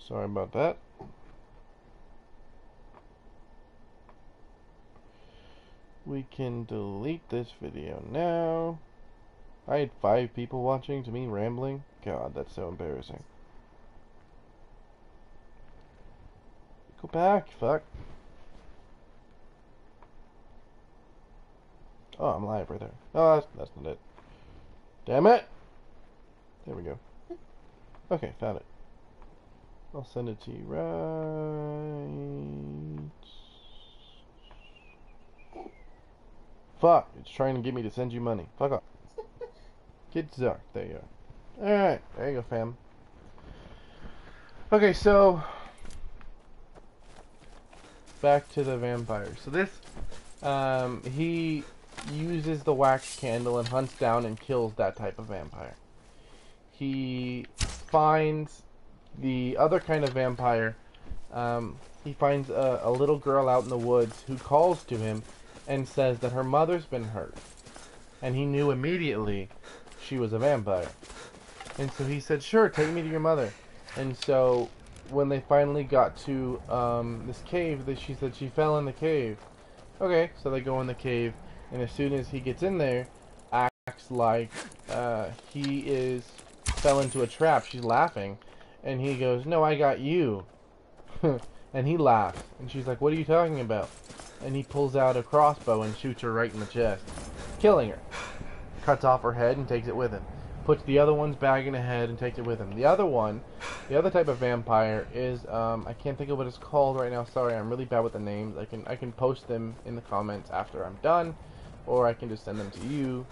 Sorry about that. We can delete this video now. I had 5 people watching to me rambling. God, that's so embarrassing. Go back, fuck. Oh, I'm live right there. Oh, that's not it. Damn it! There we go. Okay, found it. I'll send it to you right... Fuck, it's trying to get me to send you money. Fuck off. Get Zark. There you are. Alright, there you go, fam. Okay, so... back to the vampire. So this, he uses the wax candle and hunts down and kills that type of vampire. He finds the other kind of vampire. He finds a little girl out in the woods who calls to him and says that her mother's been hurt. And he knew immediately she was a vampire. And so he said, sure, take me to your mother. And so when they finally got to this cave, she said she fell in the cave. Okay, so they go in the cave, and as soon as he gets in there, acts like he fell into a trap. She's laughing, and he goes, no, I got you. And he laughs, and she's like, what are you talking about? And he pulls out a crossbow and shoots her right in the chest, killing her. Cuts off her head and takes it with him. Puts the other one's bag in the head and takes it with him. The other type of vampire is, I can't think of what it's called right now. Sorry, I'm really bad with the names. I can post them in the comments after I'm done, or I can just send them to you.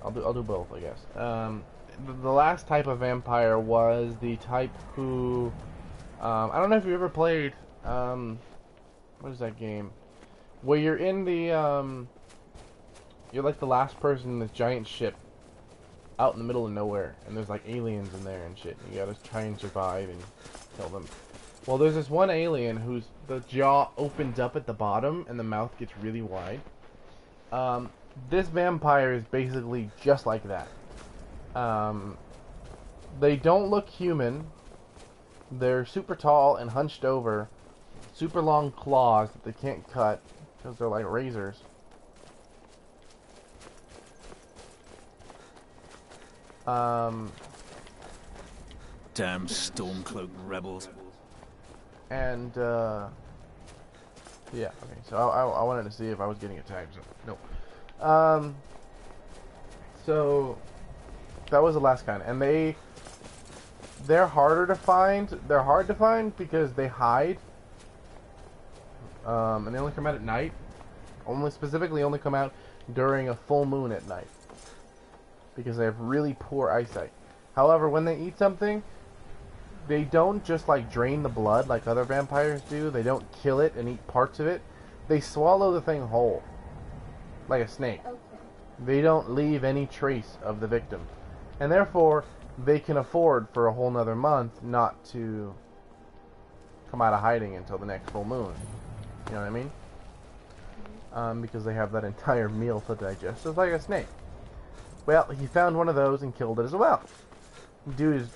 I'll do both, I guess. The last type of vampire was the type who, I don't know if you ever played, what is that game? Where you're in the, you're like the last person in this giant ship out in the middle of nowhere, and there's like aliens in there and shit, and you gotta try and survive and kill them. Well, there's this one alien whose the jaw opens up at the bottom and the mouth gets really wide. This vampire is basically just like that. They don't look human. They're super tall and hunched over, super long claws that they can't cut because they're like razors. Damn Stormcloak rebels. And, yeah, okay, so I wanted to see if I was getting attacked, so, nope. So, that was the last kind, and they're harder to find. They're hard to find because they hide, and they only come out at night. Specifically only come out during a full moon at night, because they have really poor eyesight. However, when they eat something, they don't just like drain the blood like other vampires do. They don't kill it and eat parts of it. They swallow the thing whole, like a snake. Okay. They don't leave any trace of the victim. And therefore, they can afford for a whole nother month not to come out of hiding until the next full moon. You know what I mean? Because they have that entire meal to digest, just like a snake. Well, he found one of those and killed it as well. Dude is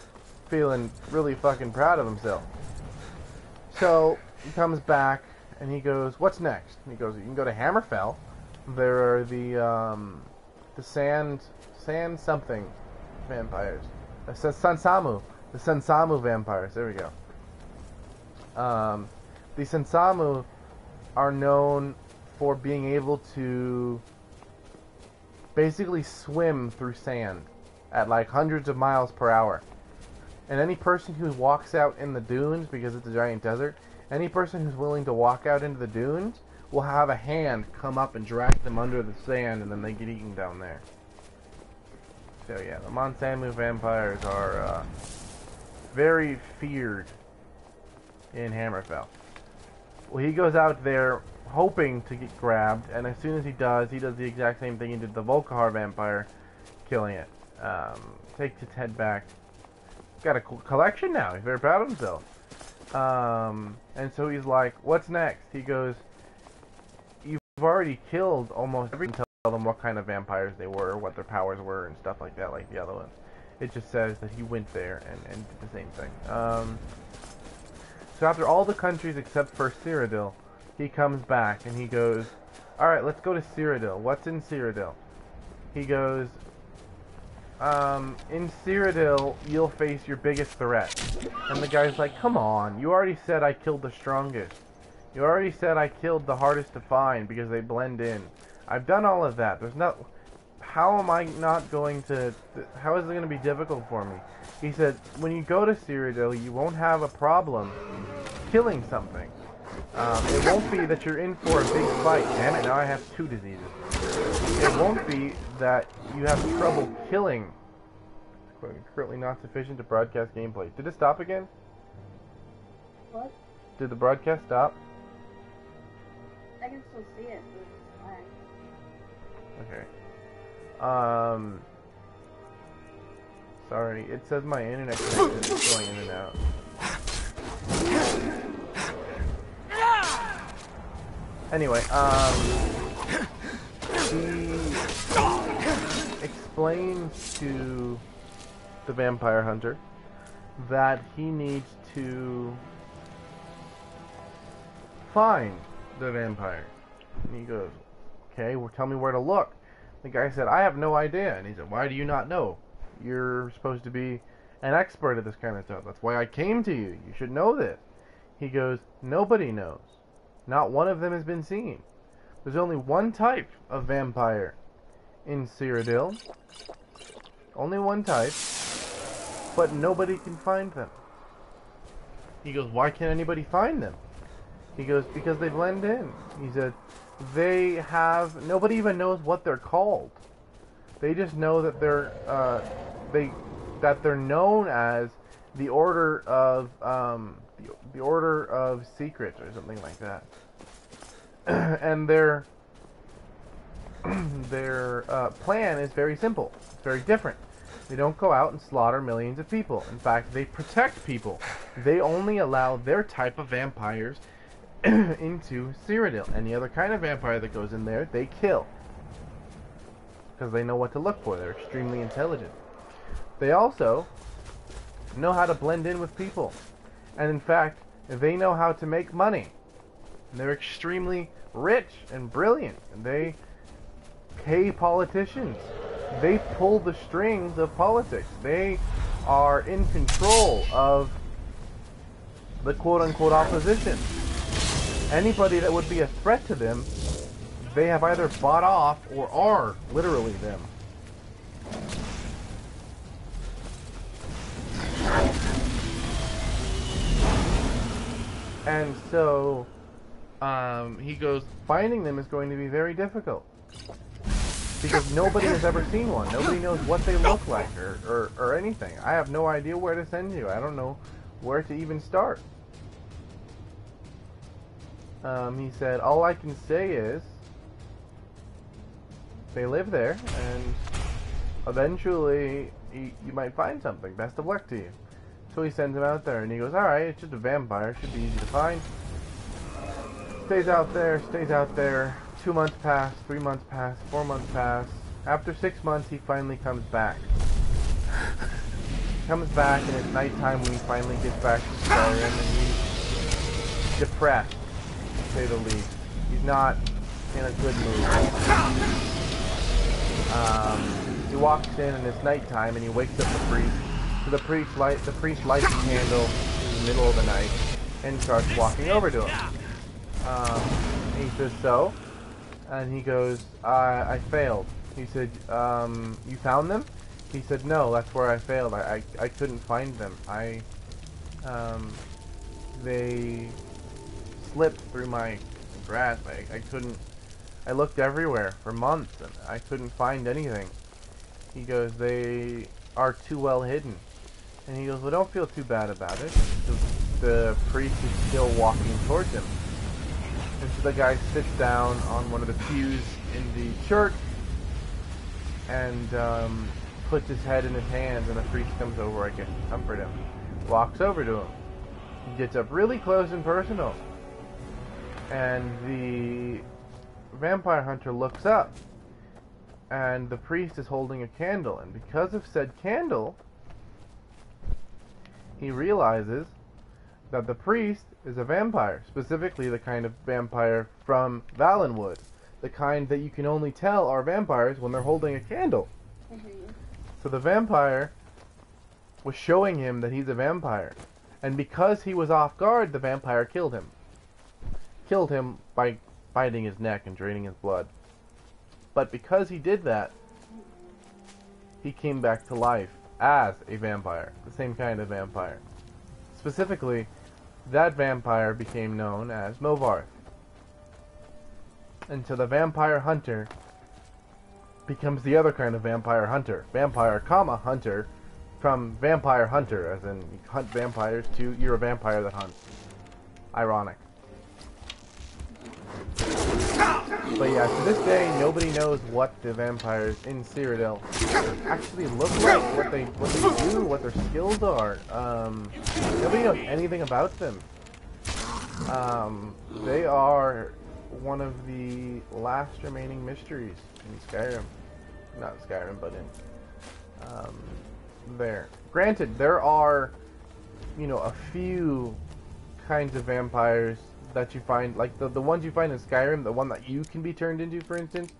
feeling really fucking proud of himself. So, he comes back, and he goes, what's next? And he goes, you can go to Hammerfell. There are the sand something vampires. The Sansamu vampires, there we go. The Sansamu are known for being able to basically swim through sand at like hundreds of miles per hour. And any person who walks out in the dunes, because it's a giant desert, any person who's willing to walk out into the dunes will have a hand come up and drag them under the sand, and then they get eaten down there. So yeah, the Monsamu vampires are very feared in Hammerfell. Well, he goes out there hoping to get grabbed, and as soon as he does the exact same thing he did the Volkihar vampire, killing it. Takes its head back. Got a collection now. He's very proud of himself. And so he's like, what's next? He goes, you've already killed almost everything. Tell them what kind of vampires they were, what their powers were, and stuff like that, like the other ones. It just says that he went there and did the same thing. So after all the countries except for Cyrodiil, he comes back and he goes, alright, let's go to Cyrodiil. What's in Cyrodiil? He goes, in Cyrodiil, you'll face your biggest threat. And the guy's like, come on, you already said I killed the strongest. You already said I killed the hardest to find because they blend in. I've done all of that. There's not... How am I not going to... How is it going to be difficult for me? He said, when you go to Cyrodiil, you won't have a problem killing something. It won't be that you're in for a big fight. Damn it, now I have 2 diseases. It won't be that you have trouble killing. Currently not sufficient to broadcast gameplay. Did it stop again? What? Did the broadcast stop? I can still see it, but it's fine. Okay. Sorry, it says my internet connection is going in and out. Anyway, he explains to the vampire hunter that he needs to find the vampire. And he goes, okay, well, tell me where to look. The guy said, I have no idea. And he said, why do you not know? You're supposed to be an expert at this kind of stuff. That's why I came to you. You should know this. He goes, nobody knows. Not one of them has been seen. There's only one type of vampire in Cyrodiil. Only one type. But nobody can find them. He goes, why can't anybody find them? He goes, because they blend in. He said, they have... Nobody even knows what they're called. They just know that they're known as the Order of the Order of Secrets or something like that. And their plan is very simple. It's very different. They don't go out and slaughter millions of people. In fact, they protect people. They only allow their type of vampires into Cyrodiil. Any other kind of vampire that goes in there, they kill. Because they know what to look for. They're extremely intelligent. They also know how to blend in with people. And in fact, they know how to make money. And they're extremely rich and brilliant. And they pay politicians. They pull the strings of politics. They are in control of the quote-unquote opposition. Anybody that would be a threat to them, they have either bought off or are literally them. And so, he goes, finding them is going to be very difficult. Because nobody has ever seen one. Nobody knows what they look like or anything. I have no idea where to send you. I don't know where to even start. He said, all I can say is they live there, and eventually you might find something. Best of luck to you. So he sends him out there, and he goes, alright, it's just a vampire. Should be easy to find. Stays out there. 2 months pass, 3 months pass, 4 months pass. After 6 months, he finally comes back. Comes back, and it's nighttime when he finally gets back to Skyrim, and he's depressed, to say the least. He's not in a good mood. He walks in, and it's nighttime, and he wakes up the priest. So the priest lights a candle in the middle of the night, and starts walking over to him. He says, so? And he goes, I failed. He said, you found them? He said, no, that's where I failed. I couldn't find them. They slipped through my grasp. I looked everywhere for months, and I couldn't find anything. He goes, they are too well hidden. And he goes, well, don't feel too bad about it. The priest is still walking towards him. And so the guy sits down on one of the pews in the church and puts his head in his hands, and the priest comes over, I guess, to comfort him. Walks over to him. He gets up really close and personal. And the vampire hunter looks up, and the priest is holding a candle. And because of said candle, he realizes that the priest is a vampire, specifically the kind of vampire from Valenwood, the kind that you can only tell are vampires when they're holding a candle. So the vampire was showing him that he's a vampire, and because he was off guard, the vampire killed him. Killed him by biting his neck and draining his blood. But because he did that, he came back to life as a vampire, the same kind of vampire. Specifically, that vampire became known as Movarth. And so the vampire hunter becomes the other kind of vampire hunter. Vampire, comma, hunter, from vampire hunter, as in you hunt vampires, to you're a vampire that hunts. Ironic. But yeah, to this day, nobody knows what the vampires in Cyrodiil actually look like, what they do, what their skills are. Nobody knows anything about them. They are one of the last remaining mysteries in Skyrim. Not Skyrim, but in there. Granted, there are, you know, a few kinds of vampires that you find, like the ones you find in Skyrim, the one that you can be turned into, for instance,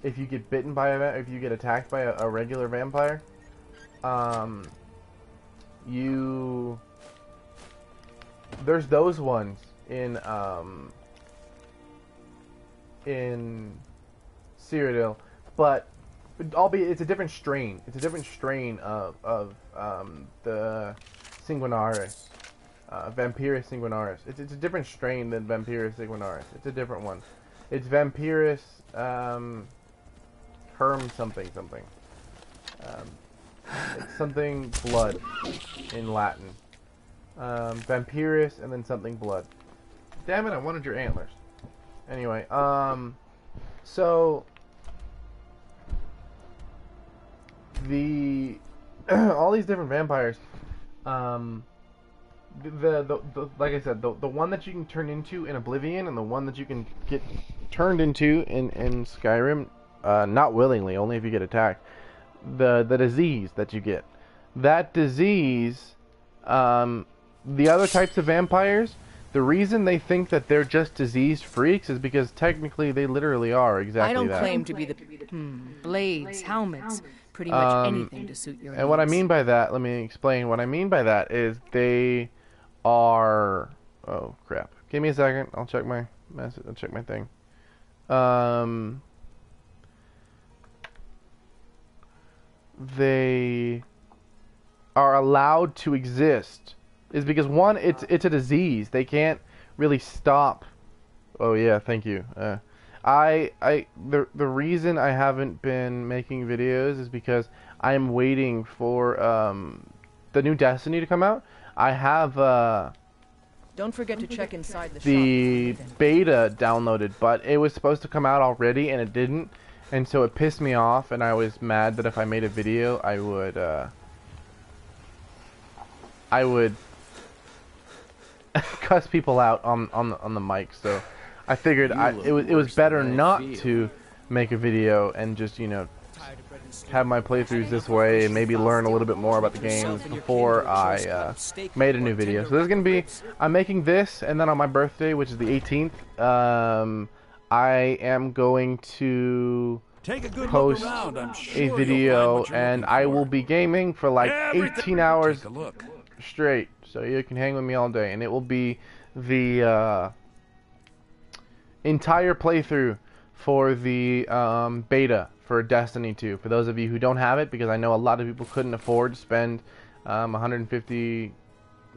if you get bitten by if you get attacked by a regular vampire, there's those ones in Cyrodiil, but albeit it's a different strain. It's a different strain of the Sanguinaris. Vampirus Sanguinaris. It's a different strain than Vampirus Sanguinaris. It's a different one. It's Vampirus Herm something. It's something blood in Latin. Vampirus and then something blood. Damn it, I wanted your antlers. Anyway, so the all these different vampires, like I said, the one that you can turn into in Oblivion and the one that you can get turned into in Skyrim, not willingly, only if you get attacked. The disease that you get, that disease, the other types of vampires, the reason they think that they're just diseased freaks is because technically they literally are exactly that. I don't claim to be the blades, helmets, pretty much anything to suit your needs. And what I mean by that, let me explain. What I mean by that is they are... Oh, crap. Give me a second. I'll check my message. I'll check my thing. They are allowed to exist is because, one, it's a disease. They can't really stop. Oh yeah, thank you. The reason I haven't been making videos is because I'm waiting for the new Destiny to come out. I have don't forget to check inside the beta downloaded, but it was supposed to come out already and it didn't, and so it pissed me off, and I was mad that if I made a video, I would cuss people out on the mic. So I figured it was better not to make a video and just, you know, have my playthroughs this way and maybe learn a little bit more about the games before I made a new video. So there's gonna be, I'm making this, and then on my birthday, which is the 18th, I am going to post a video, and I will be gaming for like 18 hours straight. So you can hang with me all day, and it will be the entire playthrough for the beta for Destiny 2. For those of you who don't have it, because I know a lot of people couldn't afford to spend 150,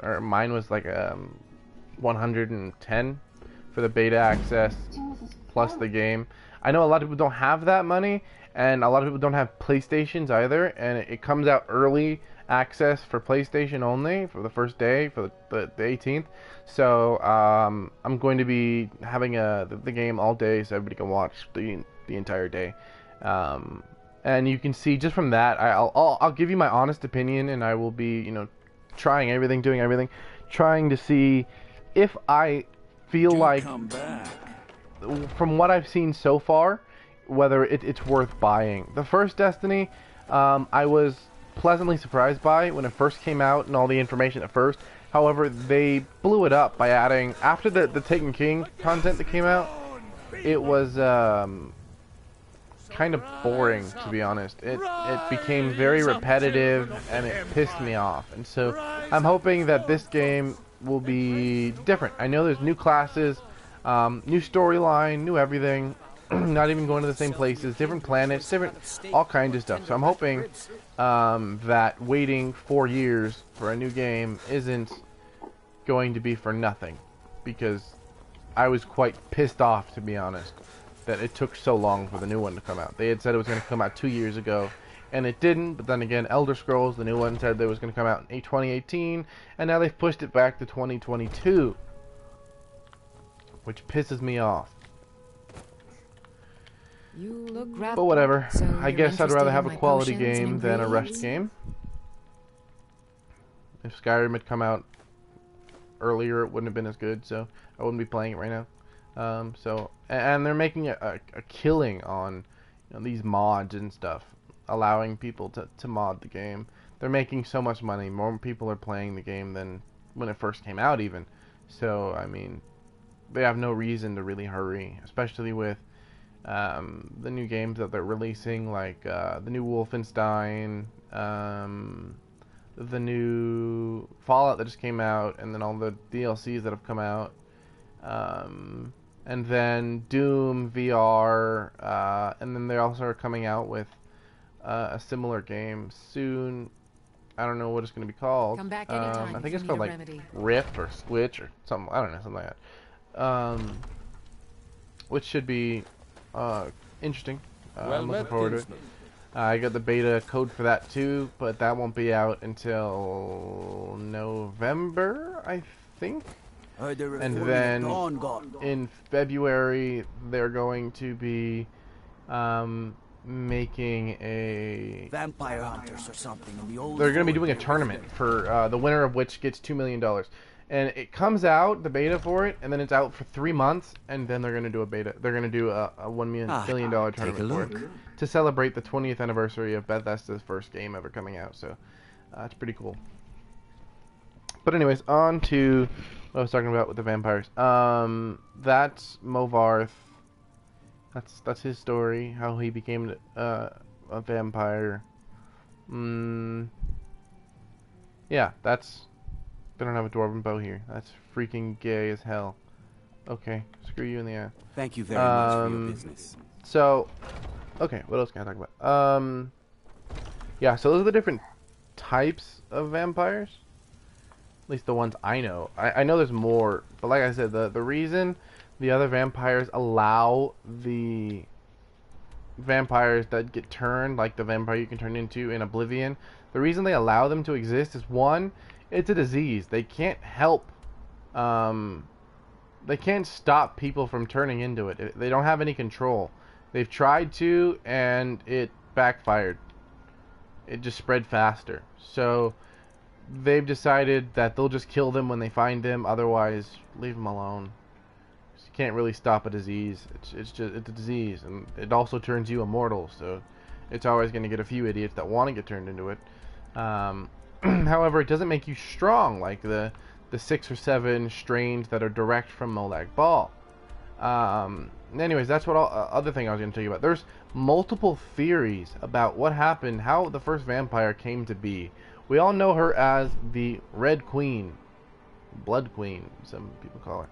or mine was like 110 for the beta access plus the game. I know a lot of people don't have that money, and a lot of people don't have PlayStations either, and it comes out early access for PlayStation only for the first day, for the 18th. So I'm going to be having the game all day, so everybody can watch the entire day. And you can see just from that, I'll give you my honest opinion, and I will be, you know, trying everything, doing everything, trying to see if I feel like, from what I've seen so far, whether it's worth buying. The first Destiny, I was pleasantly surprised by when it first came out, and all the information at first, However, they blew it up by adding, after the Taken King content that came out, it was kind of boring, to be honest. It became very repetitive, and it pissed me off. And so I'm hoping that this game will be different. I know there's new classes, new storyline, new everything, not even going to the same places, different planets, different, all kinds of stuff. So I'm hoping that waiting 4 years for a new game isn't going to be for nothing, because I was quite pissed off, to be honest, that it took so long for the new one to come out. They had said it was going to come out 2 years ago, and it didn't. But then again, Elder Scrolls, the new one, said that it was going to come out in 2018, and now they've pushed it back to 2022, which pisses me off. You look But whatever. so I guess I'd you're rather have interested a in my quality potions and game than a rushed ingredients? game. If Skyrim had come out earlier, it wouldn't have been as good, so I wouldn't be playing it right now. And they're making a killing on, you know, these mods and stuff, allowing people to mod the game. They're making so much money. More people are playing the game than when it first came out, even. So, I mean, they have no reason to really hurry, especially with the new games that they're releasing, like the new Wolfenstein, the new Fallout that just came out, and then all the DLCs that have come out, and then Doom VR, and then they also are coming out with a similar game soon. I don't know what it's going to be called. Come back anytime I think if it's you called need a like remedy. Rift or Switch or something. I don't know, something like that. Which should be interesting. I'm looking forward to it. I got the beta code for that too, but that won't be out until November, I think. And then in February, they're going to be making a vampire hunters or something in the old. They're going to be doing a tournament for the winner of which gets $2 million. And it comes out, the beta for it, and then it's out for 3 months, and then they're going to do a beta. They're going to do a $1 million tournament for it to celebrate the 20th anniversary of Bethesda's first game ever coming out. So it's pretty cool. But anyways, on to what I was talking about with the vampires. That's Movarth. That's his story, how he became a vampire. Yeah, that's... They don't have a dwarven bow here. That's freaking gay as hell. Okay, screw you in the ass. Thank you very much for your business. So, okay, what else can I talk about? Yeah, so those are the different types of vampires. At least the ones I know. I know there's more, but like I said, the reason the other vampires allow the vampires that get turned, like the vampire you can turn into in Oblivion, the reason they allow them to exist is, one, it's a disease. They can't help, they can't stop people from turning into it. They don't have any control. They've tried to, and it backfired. It just spread faster. So they've decided that they'll just kill them when they find them. Otherwise, leave them alone. You can't really stop a disease. It's a disease, and it also turns you immortal. So it's always going to get a few idiots that want to get turned into it. However, it doesn't make you strong like the 6 or 7 strains that are direct from Molag Bal. Anyways, that's what other thing I was going to tell you about. There's multiple theories about what happened, how the first vampire came to be. We all know her as the Red Queen, Blood Queen, some people call her.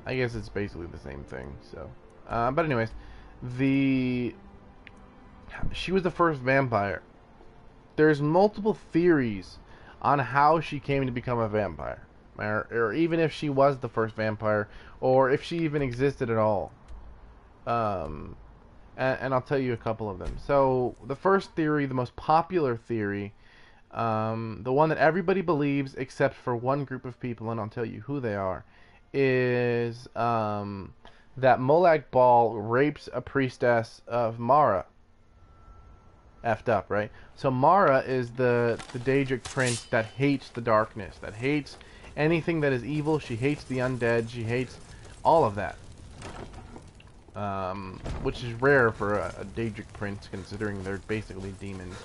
I guess it's basically the same thing. So, but anyways, she was the first vampire. There's multiple theories on how she came to become a vampire, or even if she was the first vampire, or if she even existed at all. And I'll tell you a couple of them. So the first theory, the most popular theory, the one that everybody believes except for one group of people, and I'll tell you who they are, is that Molag Bal rapes a priestess of Mara. Effed up, right? So Mara is the Daedric prince that hates the darkness, that hates anything that is evil. She hates the undead. She hates all of that. Which is rare for a Daedric prince, considering they're basically demons.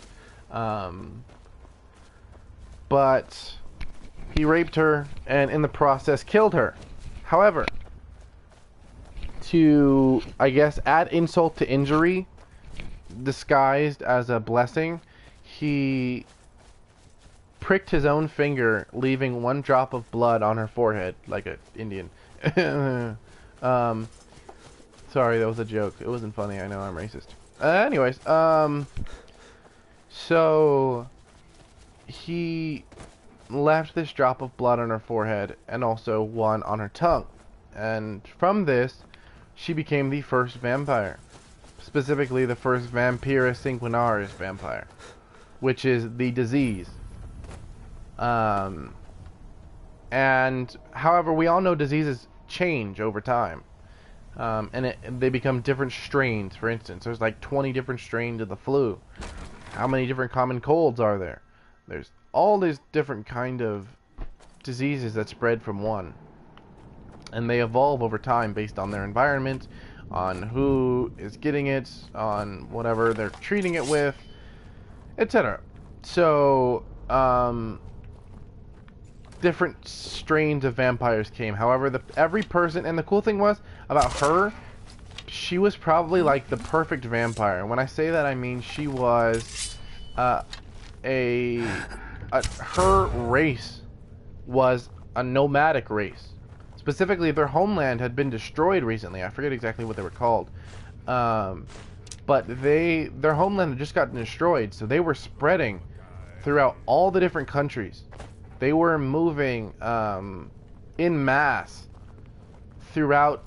But He raped her and in the process killed her. However, to, I guess, add insult to injury, disguised as a blessing, he pricked his own finger, leaving one drop of blood on her forehead, like an Indian. Sorry, that was a joke. It wasn't funny. I know I'm racist. Anyways, so he left this drop of blood on her forehead and also one on her tongue. And from this, she became the first vampire. Specifically, the first Vampira sanguinaris vampire, which is the disease. And however, we all know diseases change over time. And they become different strains. For instance, there's like 20 different strains of the flu. How many different common colds are there? There's all these different kind of diseases that spread from one. And they evolve over time based on their environment, on who is getting it, on whatever they're treating it with, etc. So, different strains of vampires came. However, every person, and the cool thing was about her, she was probably like the perfect vampire. And when I say that, I mean she was her race was a nomadic race. Specifically, their homeland had been destroyed recently. I forget exactly what they were called. But their homeland had just gotten destroyed, so they were spreading throughout all the different countries. They were moving in mass throughout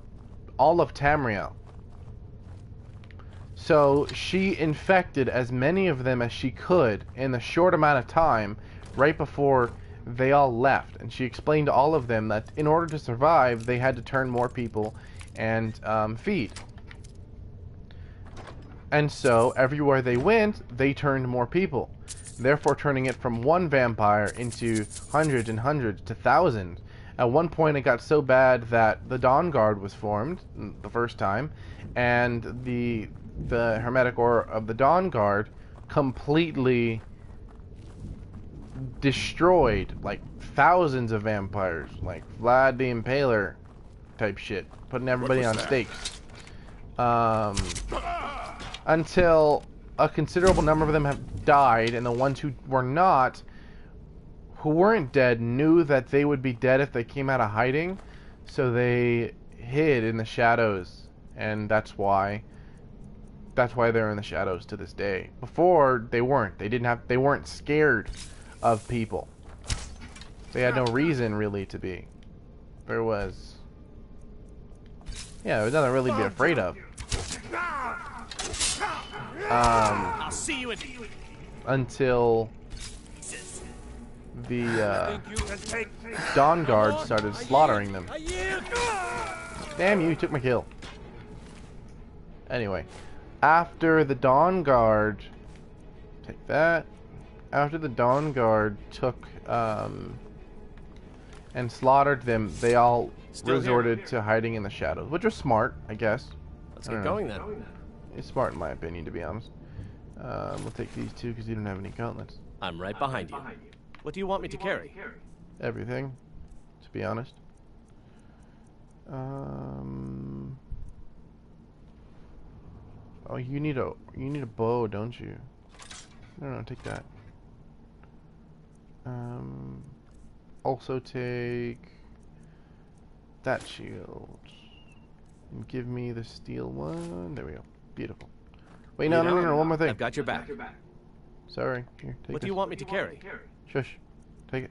all of Tamriel. So she infected as many of them as she could in the short amount of time right before they all left. And she explained to all of them that in order to survive, they had to turn more people and feed. And so everywhere they went, they turned more people, therefore turning it from one vampire into hundreds and hundreds to thousands. At one point it got so bad that the Dawn Guard was formed the first time, and the Hermetic Aura of the Dawn Guard completely destroyed like thousands of vampires, like Vlad the Impaler type shit, putting everybody on stakes. Until a considerable number of them have died, and the ones who were not, who weren't dead, knew that they would be dead if they came out of hiding, so they hid in the shadows, and that's why they're in the shadows to this day. Before, they weren't. They weren't scared of people. They had no reason really to be. There was nothing really to be afraid of. I'll see you in... Until the Dawn Guard started slaughtering them. Damn you took my kill. Anyway, after the Dawn Guard, take that. After the Dawn Guard took and slaughtered them, they all resorted to hiding in the shadows, which was smart, I guess. Let's get going then. It's smart in my opinion, to be honest. We'll take these two because you don't have any gauntlets. I'm right behind you. What do you want me to carry? Everything, to be honest. Oh, you need a bow, don't you? No, take that. Also take that shield. And give me the steel one. There we go. Beautiful. Wait, no, one more thing. I've got your back. Sorry. Here, take What this. do you want me to carry? Shush. Take it.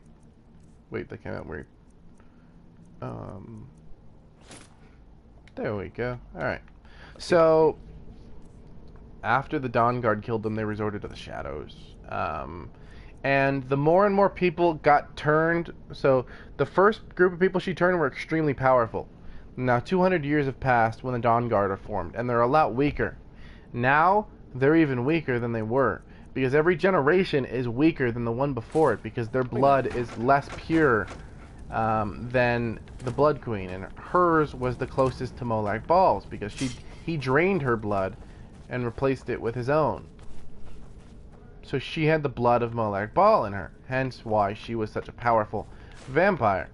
Wait, that came out weird. There we go. Alright. So, after the Dawn Guard killed them, they resorted to the shadows. And the more and more people got turned, so the first group of people she turned were extremely powerful. Now, 200 years have passed when the Dawn Guard are formed, and they're a lot weaker. Now, they're even weaker than they were, because every generation is weaker than the one before it, because their blood is less pure than the Blood Queen, and hers was the closest to Molag Bal's, because he drained her blood and replaced it with his own. So she had the blood of Molag Bal in her, hence why she was such a powerful vampire,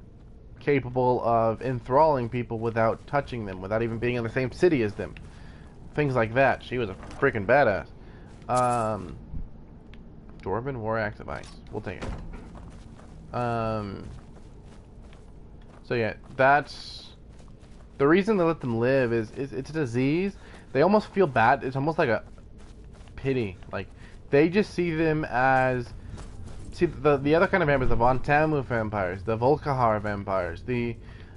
capable of enthralling people without touching them, without even being in the same city as them. Things like that. She was a freaking badass. Dwarven War Axe of Ice. We'll take it. So yeah, that's the reason they let them live is it's a disease. They almost feel bad. It's almost like a pity. Like they just see them as the other kind of vampires, the Von Tamu vampires, the Volkahar vampires, the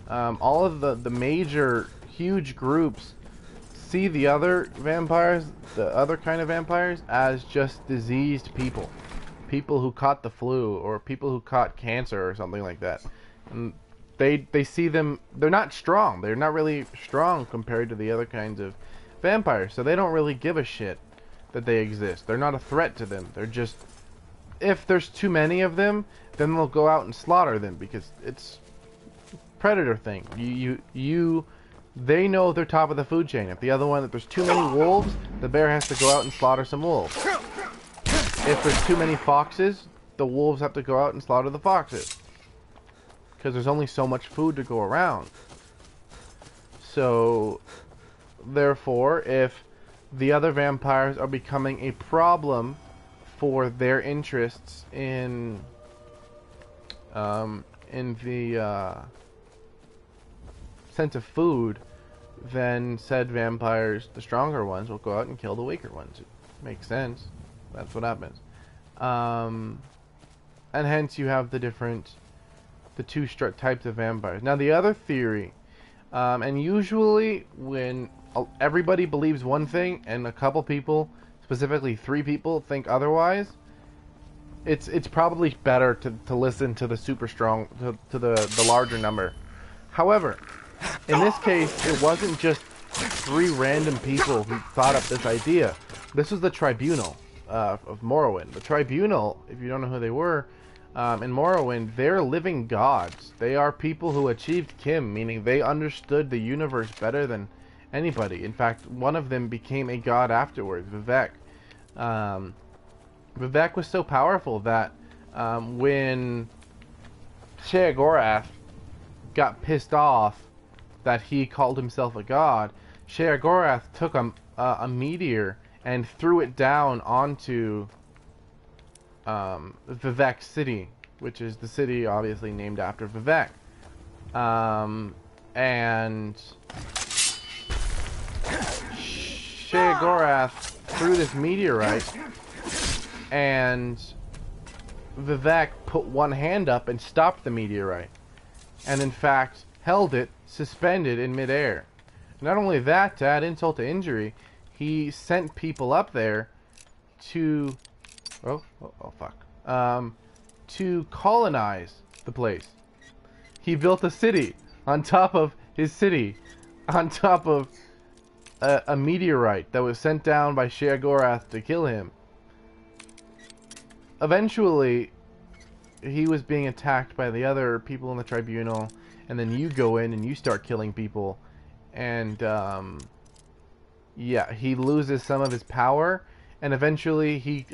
all of the major huge groups see the other vampires, the other kind of vampires, as just diseased people. People who caught the flu or people who caught cancer or something like that. And they see them, they're not strong. They're not really strong compared to the other kinds of vampires. So they don't really give a shit that they exist. They're not a threat to them. They're just, if there's too many of them, then they'll go out and slaughter them because it's predator thing. They know they're top of the food chain. If there's too many wolves, the bear has to go out and slaughter some wolves. If there's too many foxes, the wolves have to go out and slaughter the foxes. Because there's only so much food to go around. So, therefore, if the other vampires are becoming a problem for their interests in the sense of food, then said vampires, the stronger ones, will go out and kill the weaker ones. It makes sense. That's what happens. And hence you have the two types of vampires. Now the other theory, and usually when everybody believes one thing and a couple people, specifically 3 people, think otherwise, it's probably better to listen to the super strong, to the larger number. However, in this case, it wasn't just 3 random people who thought up this idea. This was the Tribunal of Morrowind. The Tribunal, if you don't know who they were, in Morrowind, they're living gods. They are people who achieved Kim, meaning they understood the universe better than anybody. In fact, one of them became a god afterwards, Vivek. Vivek was so powerful that when Sheogorath got pissed off that he called himself a god, Sheogorath took a meteor and threw it down onto Vivek City, which is the city obviously named after Vivek. And Sheogorath threw this meteorite, and Vivek put one hand up and stopped the meteorite, and in fact held it suspended in midair. Not only that, to add insult to injury, he sent people up there to to colonize the place. He built a city on top of his city, on top of a meteorite that was sent down by Sheogorath to kill him. Eventually, he was being attacked by the other people in the Tribunal, and then you go in and you start killing people, and yeah, he loses some of his power, and eventually he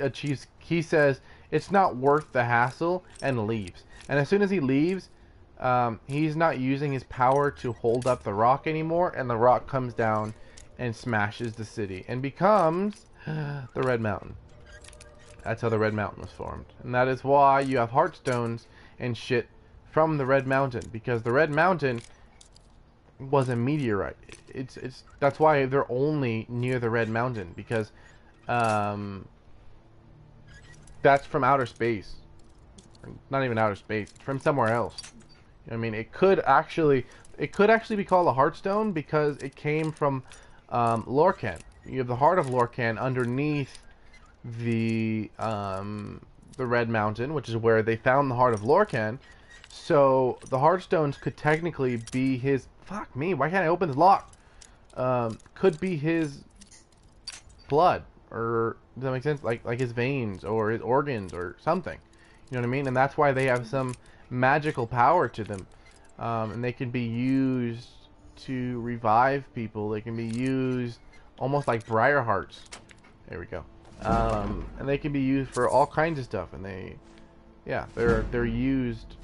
says it's not worth the hassle, and leaves. And as soon as he leaves, he's not using his power to hold up the rock anymore, and the rock comes down and smashes the city and becomes the Red Mountain. That's how the Red Mountain was formed. And that is why you have heartstones and shit from the Red Mountain, because the Red Mountain was a meteorite. That's why they're only near the Red Mountain, because that's from outer space. Not even outer space, it's from somewhere else. You know what I mean? It could actually be called a Heartstone because it came from Lorcan. You have the heart of Lorcan underneath the Red Mountain, which is where they found the heart of Lorcan. So the Heartstones could technically be his. Fuck me! Why can't I open this lock? Could be his blood, or does that make sense? Like his veins or his organs or something. You know what I mean? And that's why they have some magical power to them, and they can be used to revive people. They can be used almost like briar hearts. There we go. And they can be used for all kinds of stuff, and they're used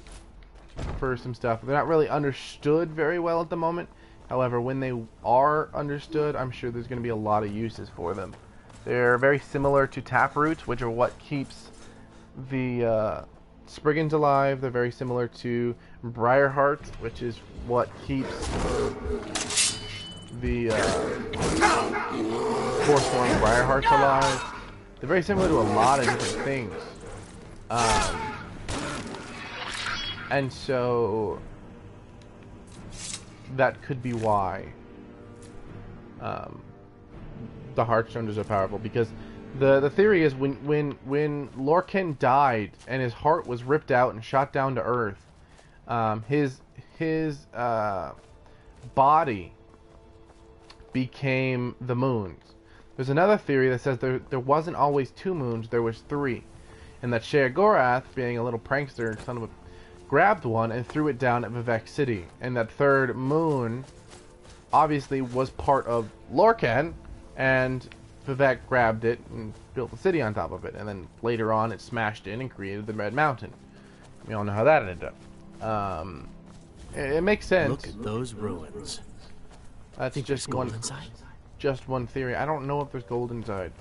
for some stuff. They're not really understood very well at the moment. However, when they are understood, I'm sure there's going to be a lot of uses for them. They're very similar to taproots, which are what keeps the Spriggans alive. They're very similar to Briarheart, which is what keeps the Forsworn Briarhearts alive. They're very similar to a lot of different things. And so that could be why the Heartstone are so powerful, because the theory is when Lorcan died and his heart was ripped out and shot down to Earth, his body became the moons. There's another theory that says there wasn't always 2 moons, there was 3, and that Sheogorath, being a little prankster son of a, grabbed one and threw it down at Vivec City, and that 3rd moon obviously was part of Lorcan, and Vivec grabbed it and built the city on top of it, and then later on it smashed in and created the Red Mountain. We all know how that ended up. It makes sense. Look at those ruins. I think just one theory. I don't know if there's gold inside.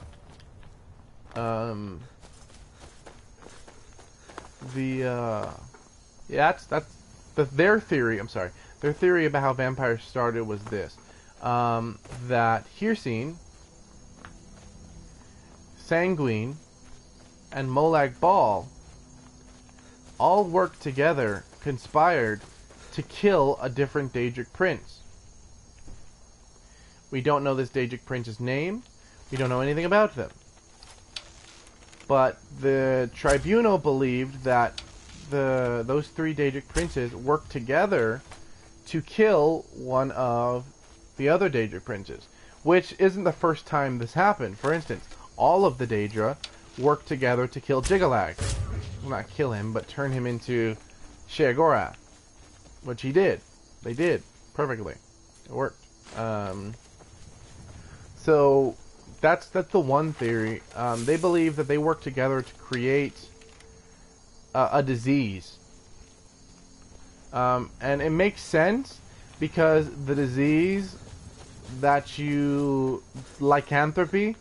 Yeah, that's their theory. I'm sorry. Their theory about how vampires started was this: that Hircine, Sanguine, and Molag Bal all worked together, conspired to kill a different Daedric prince. We don't know this Daedric prince's name. We don't know anything about them. But the tribunal believed that those 3 Daedric princes worked together to kill one of the other Daedric princes, which isn't the first time this happened. For instance, all of the Daedra worked together to kill Jiggalag. Well, not kill him, but turn him into Sheogorath, which he did. They did perfectly. It worked. So that's the one theory. They believe that they worked together to create a disease, and it makes sense because the disease that you lycanthropy,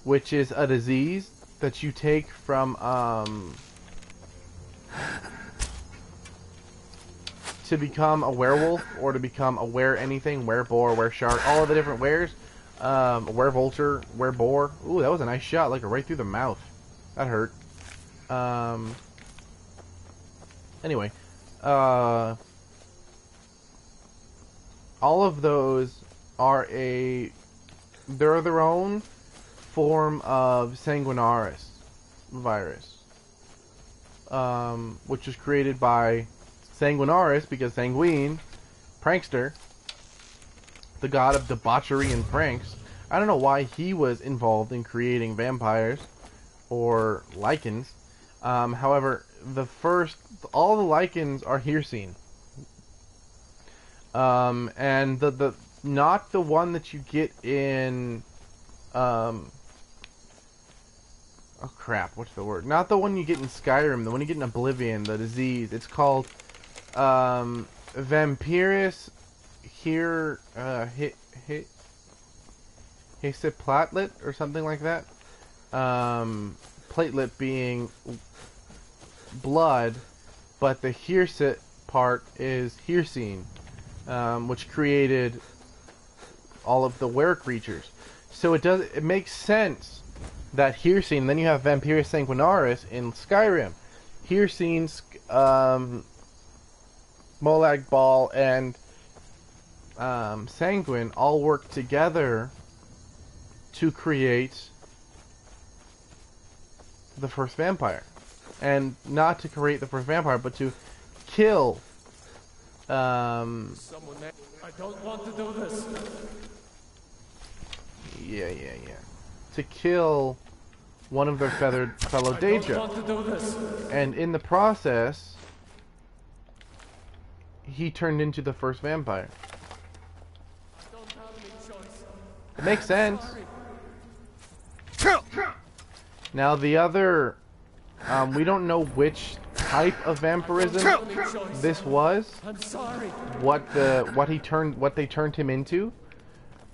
which is a disease that you take from to become a werewolf, or to become a anything, wereboar, wereshark, all of the different wares. Werevulture, wereboar. Ooh, that was a nice shot, like right through the mouth. That hurt. Anyway, all of those are they're their own form of Sanguinaris virus, which was created by Sanguinaris, because Sanguine, prankster, the god of debauchery and pranks. I don't know why he was involved in creating vampires or lichens. However, all the lichens are Hircine. And the not the one that you get in oh crap, what's the word? Not the one you get in Skyrim, the one you get in Oblivion, the disease. It's called Vampirus Histoplatlet or something like that. Platelet being blood, but the Hircit part is Hircine, which created all of the were creatures. So it makes sense that Hircine, then you have Vampirus Sanguinaris in Skyrim. Hircine, Molag Bal, and Sanguine all work together to create the first vampire. And not to create the first vampire, but to kill Someone there. I don't want to do this. Yeah. To kill one of their feathered fellow Daedra. I don't want to do this. And in the process, he turned into the first vampire. Don't have any choice. It makes sense. Now the other, we don't know which type of vampirism this was, I'm sorry. what they turned him into.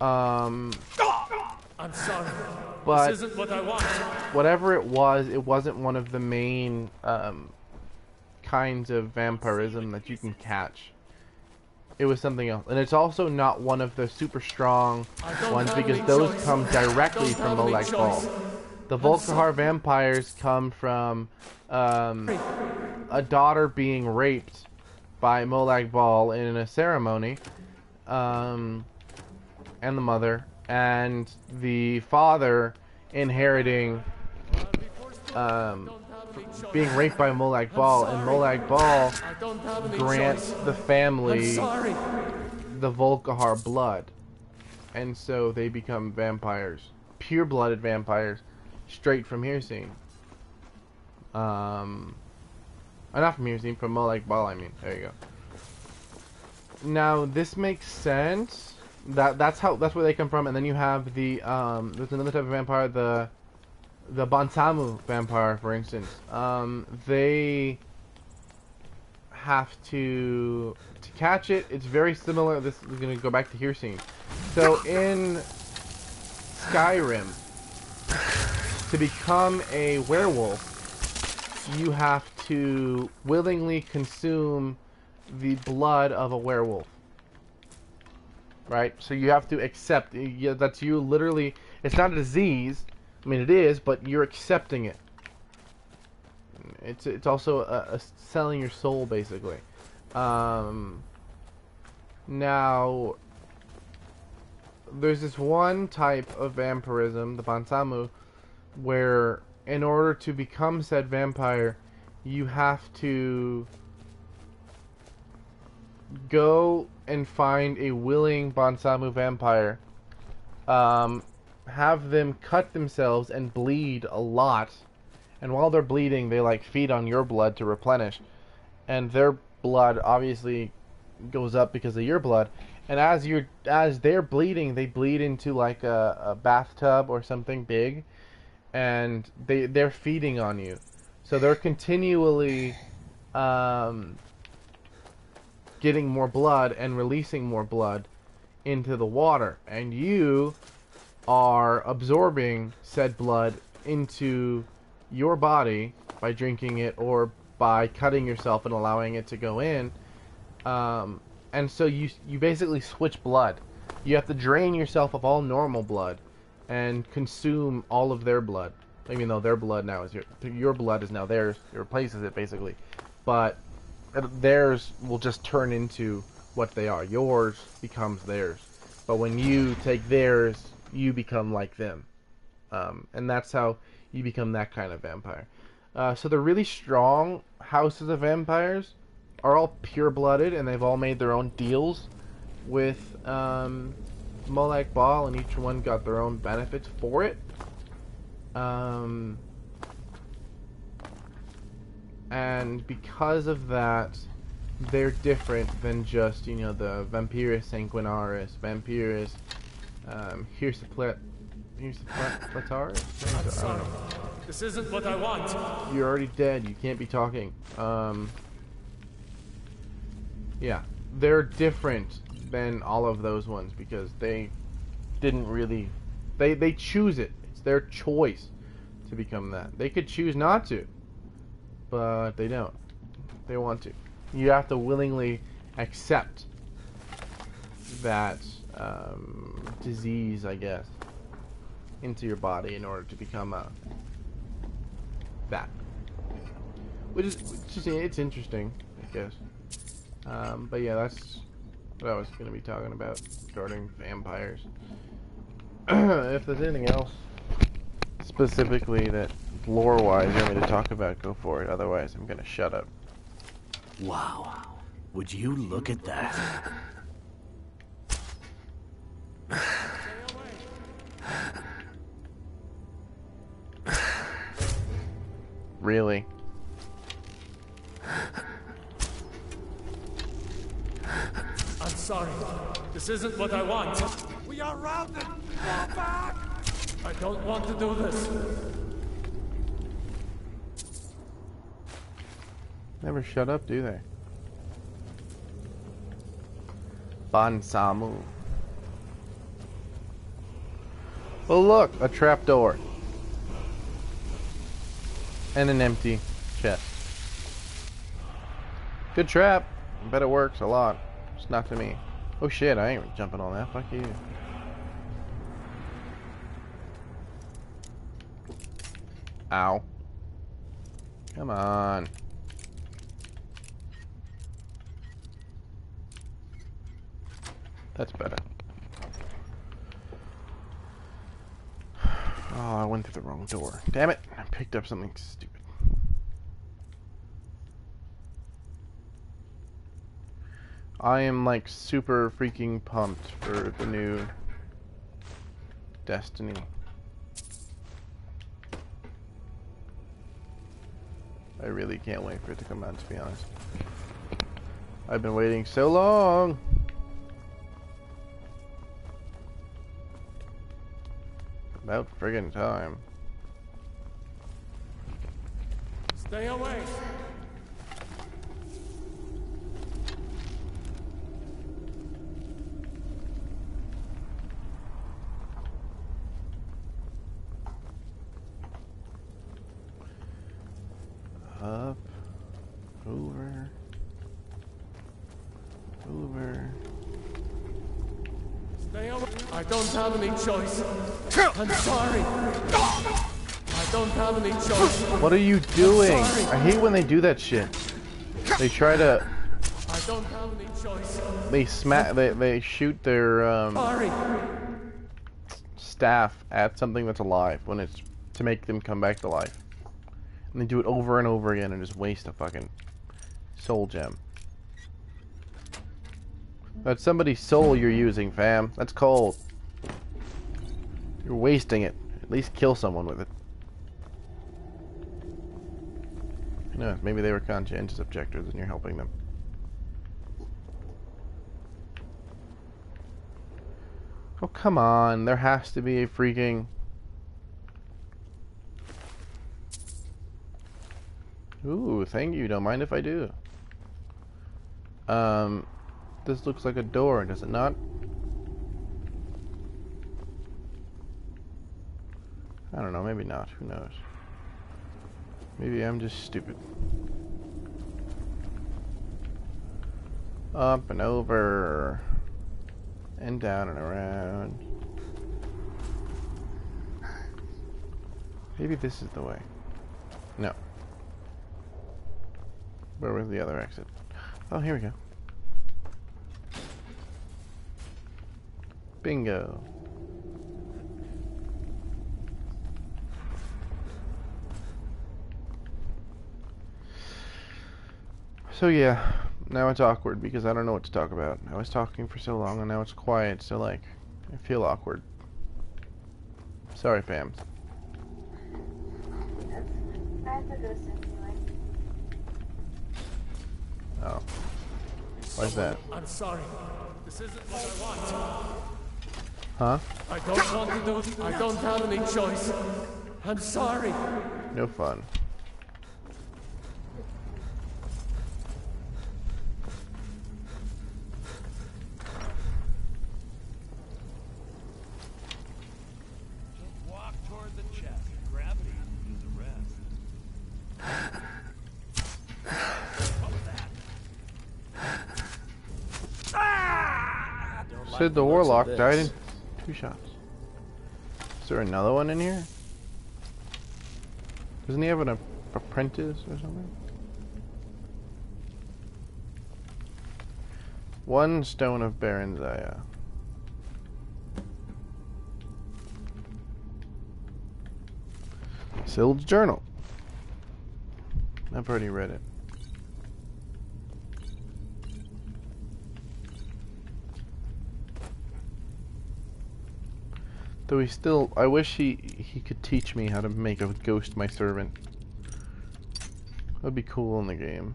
I'm sorry. But This isn't what I want. whatever it wasn't one of the main kinds of vampirism that you can catch. It was something else, and it's also not one of the super strong ones because those come directly from Molag Bal. The Volkihar vampires come from a daughter being raped by Molag Bal in a ceremony, and the mother, and the father inheriting being raped by Molag Bal, and Molag Bal grants the family the Volkihar blood, and so they become vampires, pure-blooded vampires, straight from Hirsine. Not from Hirsine, from Molag Bal. I mean, there you go. Now this makes sense. That's where they come from, and then you have the there's another type of vampire, the Bansamu vampire, for instance. They have to catch it. It's very similar. This is going to go back to Hirsine. So in Skyrim, to become a werewolf, you have to willingly consume the blood of a werewolf. Right? So you have to accept. That's you literally. It's not a disease. I mean, it is, but you're accepting it. It's also a selling your soul, basically. Now, there's this one type of vampirism, the Bansamu, where in order to become said vampire, you have to go and find a willing Bansamu vampire, have them cut themselves and bleed a lot, and while they're bleeding they like feed on your blood to replenish, and their blood obviously goes up because of your blood, and as they're bleeding, they bleed into like a bathtub or something big, and they're feeding on you, so they're continually getting more blood and releasing more blood into the water, and you are absorbing said blood into your body by drinking it or by cutting yourself and allowing it to go in, and so you basically switch blood. You have to drain yourself of all normal blood and consume all of their blood, even though their blood now is your blood is now theirs. It replaces it basically, but theirs will just turn into what they are. Yours becomes theirs, but when you take theirs, you become like them, and that's how you become that kind of vampire. So the really strong houses of vampires are all pure-blooded, and they've all made their own deals with Molag Bal, and each one got their own benefits for it. And because of that, they're different than just, the Vampirus Sanguinaris, Vampirus, Hirsiplet, Plataris? I'm sorry. This isn't what I want. You're already dead. You can't be talking. Yeah, they're different than all of those ones because they didn't really. They choose it. It's their choice to become that. They could choose not to, but they don't. They want to. You have to willingly accept that disease, I guess, into your body in order to become that. Which is it's interesting, I guess. But yeah, that's what I was going to be talking about regarding vampires. If there's anything else specifically that lore-wise you want me to talk about, go for it. Otherwise, I'm going to shut up. Wow. Would you look at that? Really? I'm sorry. This isn't what I want. We are routed. Fall back. I don't want to do this. Never shut up, do they? Bansamu. Oh look, a trap door. And an empty chest. Good trap. I bet it works a lot. It's not to me. Oh shit, I ain't jumping on that. Fuck you. Ow. Come on. That's better. Oh, I went through the wrong door. Damn it! I picked up something stupid. I am like super freaking pumped for the new Destiny. I really can't wait for it to come out, to be honest. I've been waiting so long! About friggin' time. Stay away. Up, over, over. Stay away. I don't have any choice. I'm sorry. I don't have any choice. What are you doing? sorry. I hate when they do that shit. They try to. I don't have any choice. They smack. They shoot their Sorry. staff at something that's alive when it's to make them come back to life. And they do it over and over again and just waste a fucking soul gem. That's somebody's soul you're using, fam. That's cold. You're wasting it. At least kill someone with it. Who knows? Maybe they were conscientious objectors and you're helping them. Oh, come on. There has to be a freaking... Ooh, thank you. Don't mind if I do. This looks like a door, does it not? I don't know, maybe not. Who knows? Maybe I'm just stupid. Up and over. And down and around. Maybe this is the way. No. Where was the other exit? Oh, here we go. Bingo. So yeah, now it's awkward because I don't know what to talk about. I was talking for so long and now it's quiet, so like, I feel awkward. Sorry, Pam. I have to go soon anyway. Oh. Why's that? I'm sorry. This isn't what I want. Huh? I don't want to do it. I don't have any choice. I'm sorry. No fun. Walk toward the chest. Gravity will do the rest. Said the warlock died in 2 shots. Is there another one in here? Doesn't he have an apprentice or something? 1 stone of Baronzaya. Sild's journal. I've already read it. Though he still, I wish he could teach me how to make a ghost my servant. That'd be cool in the game.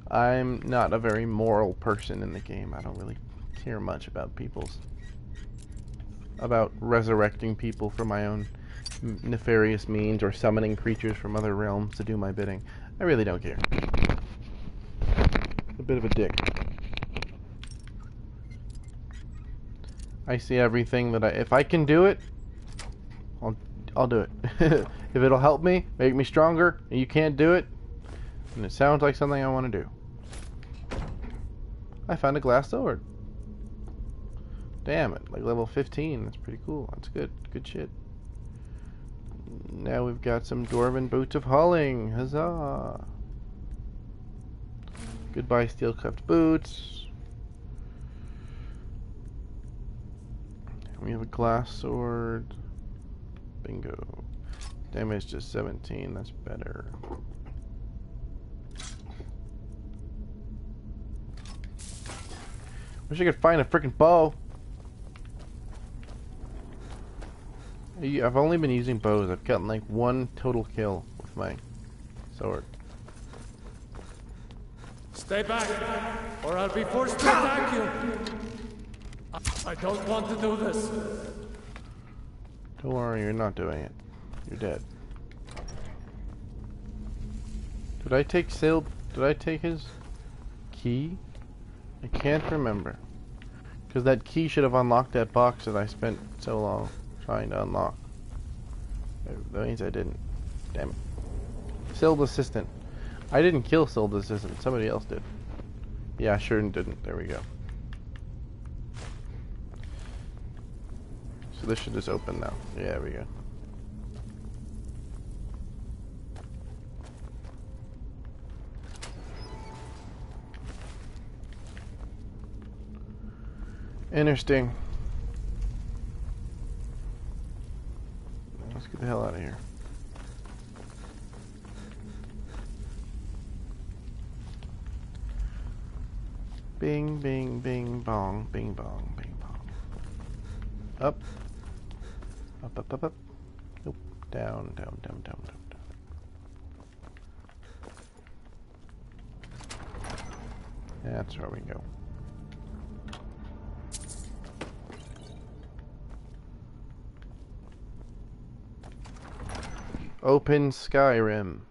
I'm not a very moral person in the game. I don't really care much about people's about resurrecting people for my own nefarious means or summoning creatures from other realms to do my bidding. I really don't care. A bit of a dick. I see everything that if I can do it, I'll do it. If it'll help me, make me stronger, and you can't do it, and it sounds like something I want to do. I found a glass sword. Damn it, like level 15. That's pretty cool. That's good. Good shit. Now we've got some dwarven boots of hauling. Huzzah! Goodbye, steel-cuffed boots. We have a glass sword. Bingo. Damage just 17. That's better. Wish I could find a freaking bow. I've only been using bows. I've gotten like 1 total kill with my sword. Stay back, or I'll be forced to attack you. I don't want to do this. Don't worry, you're not doing it. You're dead. Did I take his key? I can't remember. Because that key should have unlocked that box that I spent so long trying to unlock. That means I didn't. Damn it. Sild's assistant. I didn't kill Sild's assistant. Somebody else did. Yeah, I sure didn't. There we go. So this should just open now. Yeah, there we go. Interesting. Let's get the hell out of here. Bing, bing, bing, bong, bing, bong, bing, bong. Up. Up, up, up, up. Nope. Down, down, down, down, down, down. That's where we go. Open Skyrim.